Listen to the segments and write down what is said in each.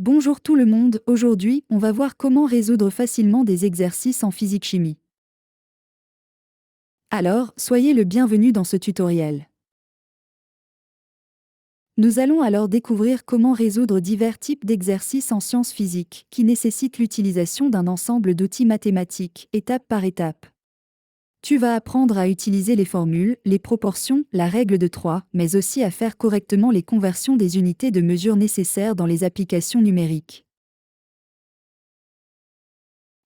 Bonjour tout le monde, aujourd'hui on va voir comment résoudre facilement des exercices en physique-chimie. Alors, soyez le bienvenu dans ce tutoriel. Nous allons alors découvrir comment résoudre divers types d'exercices en sciences physiques qui nécessitent l'utilisation d'un ensemble d'outils mathématiques, étape par étape. Tu vas apprendre à utiliser les formules, les proportions, la règle de 3, mais aussi à faire correctement les conversions des unités de mesure nécessaires dans les applications numériques.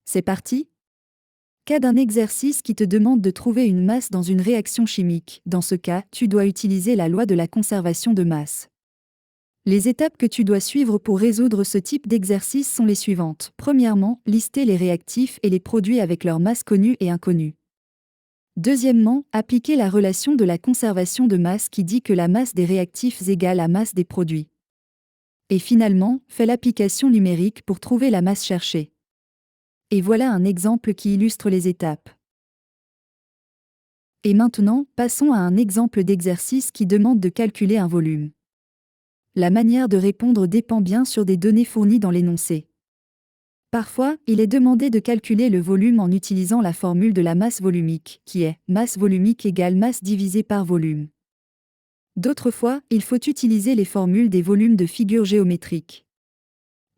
C'est parti? Cas d'un exercice qui te demande de trouver une masse dans une réaction chimique. Dans ce cas, tu dois utiliser la loi de la conservation de masse. Les étapes que tu dois suivre pour résoudre ce type d'exercice sont les suivantes. Premièrement, lister les réactifs et les produits avec leur masse connue et inconnue. Deuxièmement, appliquer la relation de la conservation de masse qui dit que la masse des réactifs égale la masse des produits. Et finalement, fais l'application numérique pour trouver la masse cherchée. Et voilà un exemple qui illustre les étapes. Et maintenant, passons à un exemple d'exercice qui demande de calculer un volume. La manière de répondre dépend bien sûr des données fournies dans l'énoncé. Parfois, il est demandé de calculer le volume en utilisant la formule de la masse volumique, qui est masse volumique égale masse divisée par volume. D'autres fois, il faut utiliser les formules des volumes de figures géométriques.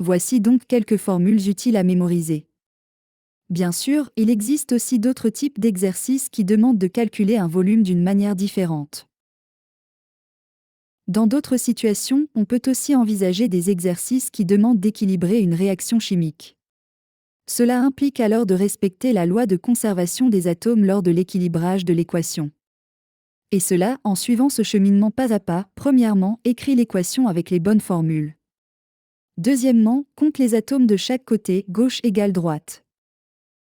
Voici donc quelques formules utiles à mémoriser. Bien sûr, il existe aussi d'autres types d'exercices qui demandent de calculer un volume d'une manière différente. Dans d'autres situations, on peut aussi envisager des exercices qui demandent d'équilibrer une réaction chimique. Cela implique alors de respecter la loi de conservation des atomes lors de l'équilibrage de l'équation. Et cela en suivant ce cheminement pas à pas. Premièrement, écris l'équation avec les bonnes formules. Deuxièmement, compte les atomes de chaque côté, gauche égale droite.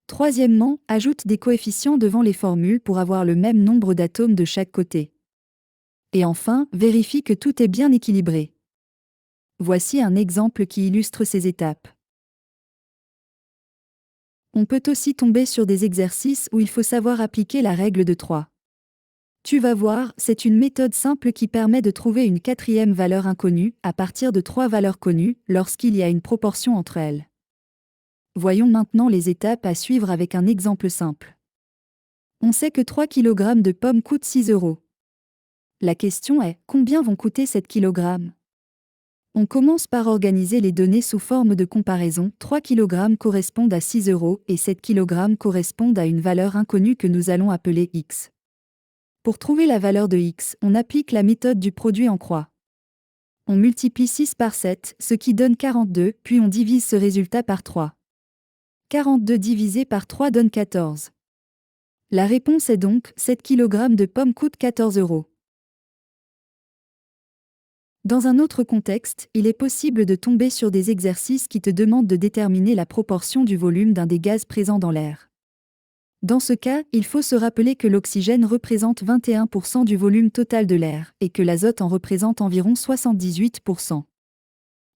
Troisièmement, ajoute des coefficients devant les formules pour avoir le même nombre d'atomes de chaque côté. Et enfin, vérifie que tout est bien équilibré. Voici un exemple qui illustre ces étapes. On peut aussi tomber sur des exercices où il faut savoir appliquer la règle de 3. Tu vas voir, c'est une méthode simple qui permet de trouver une quatrième valeur inconnue à partir de 3 valeurs connues lorsqu'il y a une proportion entre elles. Voyons maintenant les étapes à suivre avec un exemple simple. On sait que 3 kg de pommes coûtent 6 €. La question est, combien vont coûter 7 kg? On commence par organiser les données sous forme de comparaison. 3 kg correspondent à 6 € et 7 kg correspondent à une valeur inconnue que nous allons appeler x. Pour trouver la valeur de x, on applique la méthode du produit en croix. On multiplie 6 par 7, ce qui donne 42, puis on divise ce résultat par 3. 42 divisé par 3 donne 14. La réponse est donc 7 kg de pommes coûtent 14 €. Dans un autre contexte, il est possible de tomber sur des exercices qui te demandent de déterminer la proportion du volume d'un des gaz présents dans l'air. Dans ce cas, il faut se rappeler que l'oxygène représente 21% du volume total de l'air, et que l'azote en représente environ 78%.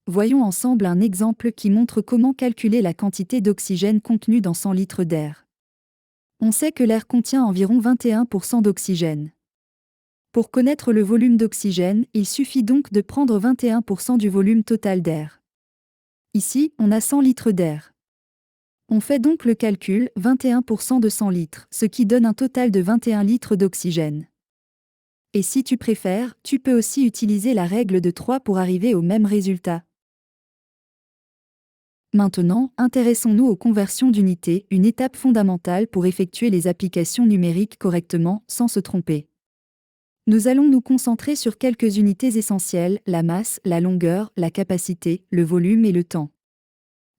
Voyons ensemble un exemple qui montre comment calculer la quantité d'oxygène contenue dans 100 litres d'air. On sait que l'air contient environ 21% d'oxygène. Pour connaître le volume d'oxygène, il suffit donc de prendre 21% du volume total d'air. Ici, on a 100 litres d'air. On fait donc le calcul, 21% de 100 litres, ce qui donne un total de 21 litres d'oxygène. Et si tu préfères, tu peux aussi utiliser la règle de 3 pour arriver au même résultat. Maintenant, intéressons-nous aux conversions d'unités, une étape fondamentale pour effectuer les applications numériques correctement, sans se tromper. Nous allons nous concentrer sur quelques unités essentielles, la masse, la longueur, la capacité, le volume et le temps.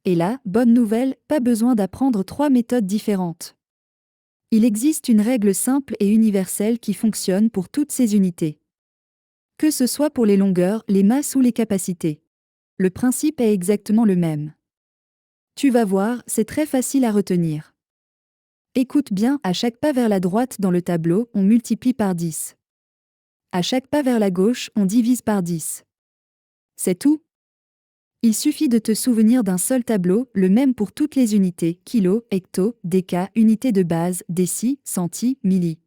Et là, bonne nouvelle, pas besoin d'apprendre 3 méthodes différentes. Il existe une règle simple et universelle qui fonctionne pour toutes ces unités. Que ce soit pour les longueurs, les masses ou les capacités. Le principe est exactement le même. Tu vas voir, c'est très facile à retenir. Écoute bien, à chaque pas vers la droite dans le tableau, on multiplie par 10. À chaque pas vers la gauche, on divise par 10. C'est tout. Il suffit de te souvenir d'un seul tableau, le même pour toutes les unités, kilo, hecto, déca, unité de base, déci, centi, milli.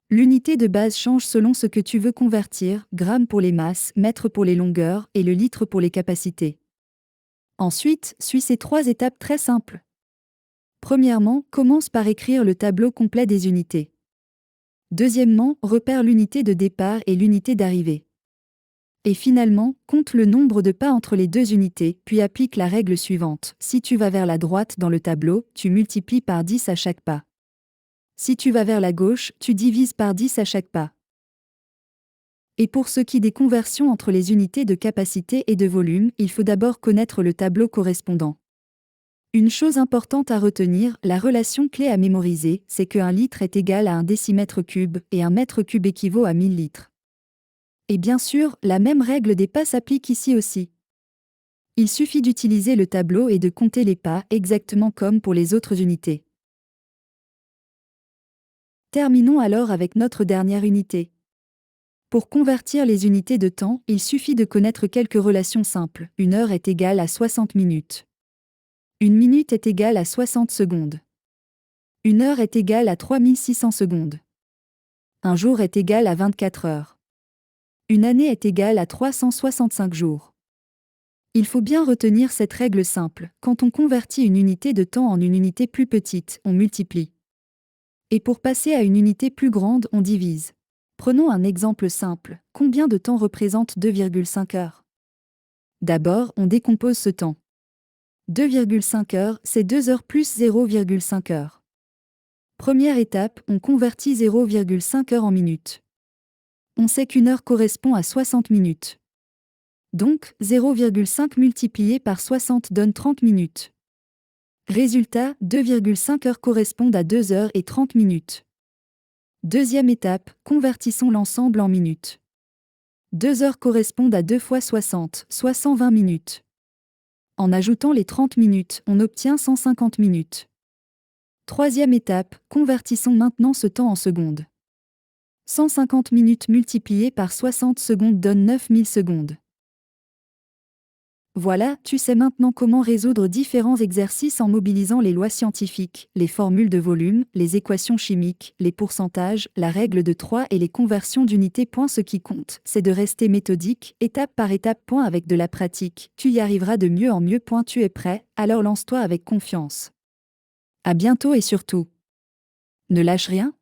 L'unité de base change selon ce que tu veux convertir, grammes pour les masses, mètres pour les longueurs et le litre pour les capacités. Ensuite, suis ces 3 étapes très simples. Premièrement, commence par écrire le tableau complet des unités. Deuxièmement, repère l'unité de départ et l'unité d'arrivée. Et finalement, compte le nombre de pas entre les 2 unités, puis applique la règle suivante. Si tu vas vers la droite dans le tableau, tu multiplies par 10 à chaque pas. Si tu vas vers la gauche, tu divises par 10 à chaque pas. Et pour ce qui est des conversions entre les unités de capacité et de volume, il faut d'abord connaître le tableau correspondant. Une chose importante à retenir, la relation clé à mémoriser, c'est que 1 litre est égal à 1 décimètre cube et 1 mètre cube équivaut à 1000 litres. Et bien sûr, la même règle des pas s'applique ici aussi. Il suffit d'utiliser le tableau et de compter les pas exactement comme pour les autres unités. Terminons alors avec notre dernière unité. Pour convertir les unités de temps, il suffit de connaître quelques relations simples. 1 heure est égale à 60 minutes. 1 minute est égale à 60 secondes. 1 heure est égale à 3600 secondes. Un jour est égal à 24 heures. Une année est égale à 365 jours. Il faut bien retenir cette règle simple. Quand on convertit une unité de temps en une unité plus petite, on multiplie. Et pour passer à une unité plus grande, on divise. Prenons un exemple simple. Combien de temps représente 2,5 heures? D'abord, on décompose ce temps. 2,5 heures, c'est 2 heures plus 0,5 heures. Première étape, on convertit 0,5 heures en minutes. On sait qu'une heure correspond à 60 minutes. Donc, 0,5 multiplié par 60 donne 30 minutes. Résultat, 2,5 heures correspondent à 2 heures et 30 minutes. Deuxième étape, convertissons l'ensemble en minutes. 2 heures correspondent à 2 fois 60, soit 120 minutes. En ajoutant les 30 minutes, on obtient 150 minutes. Troisième étape, convertissons maintenant ce temps en secondes. 150 minutes multipliées par 60 secondes donne 9000 secondes. Voilà, tu sais maintenant comment résoudre différents exercices en mobilisant les lois scientifiques, les formules de volume, les équations chimiques, les pourcentages, la règle de 3 et les conversions d'unités. Ce qui compte, c'est de rester méthodique, étape par étape. Avec de la pratique, tu y arriveras de mieux en mieux. Tu es prêt, alors lance-toi avec confiance. À bientôt et surtout, ne lâche rien.